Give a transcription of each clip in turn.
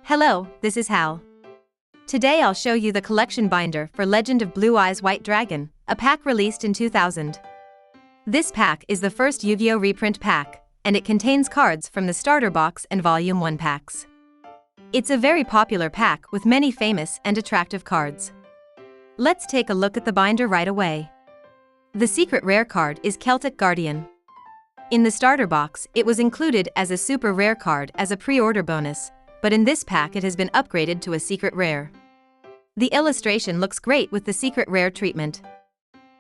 Hello, this is Hal. Today I'll show you the collection binder for Legend of Blue Eyes White Dragon, a pack released in 2000. This pack is the first Yu-Gi-Oh reprint pack, and it contains cards from the starter box and Volume 1 packs. It's a very popular pack with many famous and attractive cards. Let's take a look at the binder right away. The secret rare card is Celtic Guardian. In the starter box, it was included as a super rare card as a pre-order bonus, but in this pack it has been upgraded to a secret rare. The illustration looks great with the secret rare treatment.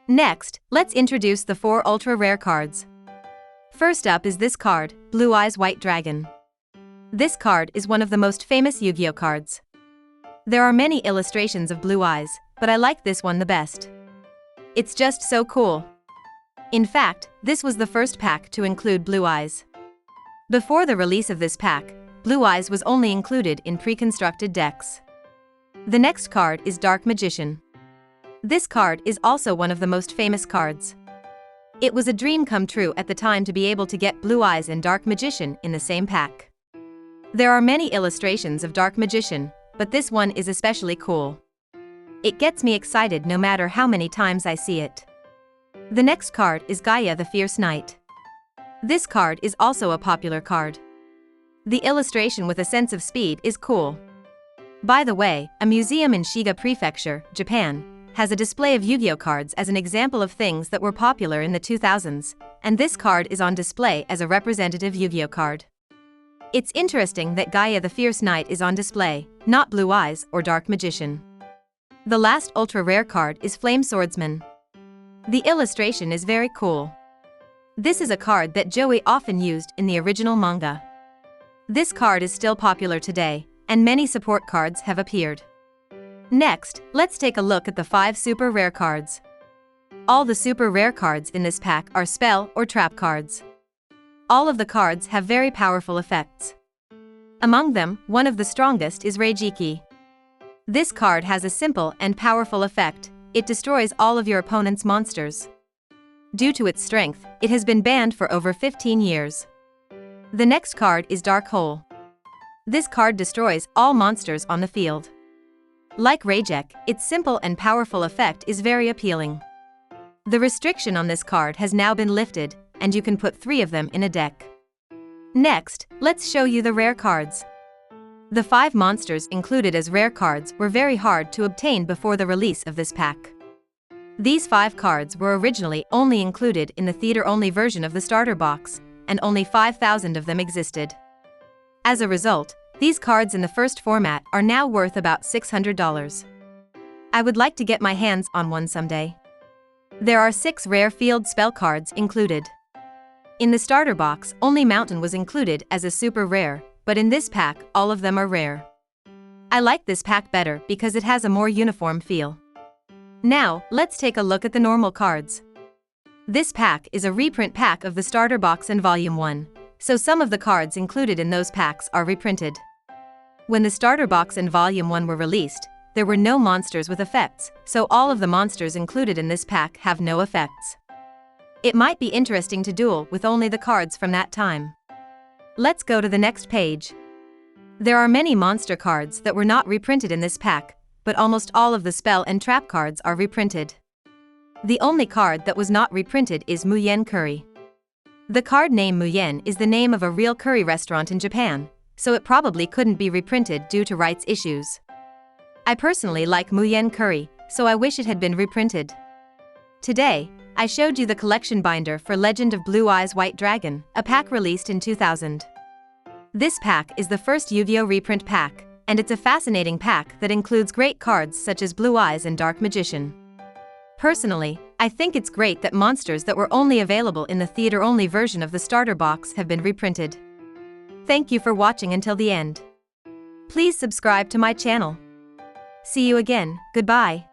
Next, let's introduce the 4 ultra rare cards. First up is this card, Blue Eyes White Dragon. This card is one of the most famous Yu-Gi-Oh cards. There are many illustrations of Blue Eyes, but I like this one the best. It's just so cool. In fact, this was the first pack to include Blue Eyes. Before the release of this pack, Blue Eyes was only included in pre-constructed decks. The next card is Dark Magician. This card is also one of the most famous cards. It was a dream come true at the time to be able to get Blue Eyes and Dark Magician in the same pack. There are many illustrations of Dark Magician, but this one is especially cool. It gets me excited no matter how many times I see it. The next card is Gaia the Fierce Knight. This card is also a popular card. The illustration with a sense of speed is cool. By the way, a museum in Shiga Prefecture, Japan, has a display of Yu-Gi-Oh cards as an example of things that were popular in the 2000s, and this card is on display as a representative Yu-Gi-Oh card. It's interesting that Gaia the Fierce Knight is on display, not Blue Eyes or Dark Magician. The last ultra rare card is Flame Swordsman. The illustration is very cool. This is a card that Joey often used in the original manga. This card is still popular today, and many support cards have appeared. Next, let's take a look at the 5 super rare cards. All the super rare cards in this pack are spell or trap cards. All of the cards have very powerful effects. Among them, one of the strongest is Reijiki. This card has a simple and powerful effect. It destroys all of your opponent's monsters. Due to its strength, it has been banned for over 15 years. The next card is Dark Hole. This card destroys all monsters on the field. Like Reijek, its simple and powerful effect is very appealing. The restriction on this card has now been lifted, and you can put 3 of them in a deck. Next, let's show you the rare cards. The 5 monsters included as rare cards were very hard to obtain before the release of this pack. These 5 cards were originally only included in the theater-only version of the starter box, and only 5,000 of them existed. As a result, these cards in the first format are now worth about $600. I would like to get my hands on one someday. There are 6 rare field spell cards included. In the starter box, only Mountain was included as a super rare, but in this pack, all of them are rare. I like this pack better because it has a more uniform feel. Now, let's take a look at the normal cards. This pack is a reprint pack of the starter box and Volume 1, so some of the cards included in those packs are reprinted. When the starter box and Volume 1 were released, there were no monsters with effects, so all of the monsters included in this pack have no effects. It might be interesting to duel with only the cards from that time. Let's go to the next page. There are many monster cards that were not reprinted in this pack, but almost all of the spell and trap cards are reprinted. The only card that was not reprinted is Muyen Curry. The card name Muyen is the name of a real curry restaurant in Japan, so it probably couldn't be reprinted due to rights issues. I personally like Muyen Curry, so I wish it had been reprinted. Today, I showed you the collection binder for Legend of Blue Eyes White Dragon, a pack released in 2000. This pack is the first Yu-Gi-Oh reprint pack, and it's a fascinating pack that includes great cards such as Blue Eyes and Dark Magician. Personally, I think it's great that monsters that were only available in the theater-only version of the starter box have been reprinted. Thank you for watching until the end. Please subscribe to my channel. See you again, goodbye.